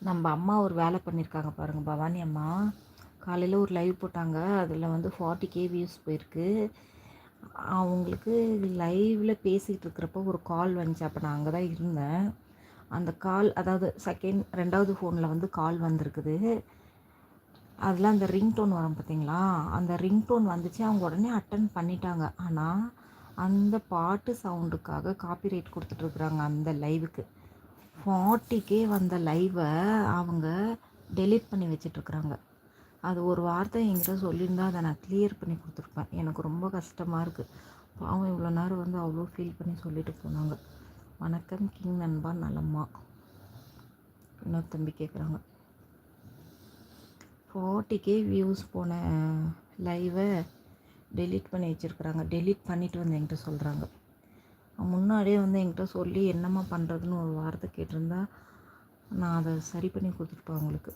நம்ம அம்மா ஒரு வேலை பண்ணியிருக்காங்க பாருங்கள், பவானி அம்மா. காலையில் ஒரு லைவ் போட்டாங்க, அதில் வந்து 40K வியூஸ் போயிருக்கு. அவங்களுக்கு லைவில் பேசிகிட்டு இருக்கிறப்போ ஒரு கால் வந்துச்சு. அப்போ நான் அங்கே தான் இருந்தேன். அந்த கால், அதாவது ரெண்டாவது ஃபோனில் வந்து கால் வந்திருக்குது. அதில் அந்த ரிங்டோன் வரும் பார்த்தீங்களா, அந்த ரிங்டோன் வந்துச்சு. அவங்க உடனே அட்டன் பண்ணிட்டாங்க. ஆனால் அந்த பாட்டு சவுண்டுக்காக காப்பிரைட் கொடுத்துட்ருக்குறாங்க அந்த லைவுக்கு. 40K வந்த லைவை அவங்க டெலீட் பண்ணி வச்சிட்ருக்குறாங்க. அது ஒரு வார்த்தை என்கிட்ட சொல்லியிருந்தா அதை நான் கிளியர் பண்ணி கொடுத்துருப்பேன். எனக்கு ரொம்ப கஷ்டமாக இருக்குது. பாவம் இவ்வளோ நேரம் வந்து அவ்வளோ ஃபீல் பண்ணி சொல்லிட்டு போனாங்க. வணக்கம் கிங் நண்பா நலம்மா. இன்னொரு தம்பி கேட்குறாங்க. 40K வியூஸ் போன லைவை டெலீட் பண்ணி வச்சுருக்குறாங்க. டெலீட் பண்ணிவிட்டு வந்து என்கிட்ட சொல்கிறாங்க. முன்னாடியே வந்து என்கிட்ட சொல்லி என்னம்மா பண்ணுறதுன்னு ஒரு வார்த்தை கேட்டிருந்தா நான் அதை சரி பண்ணி கொடுத்துருப்பேன் அவங்களுக்கு.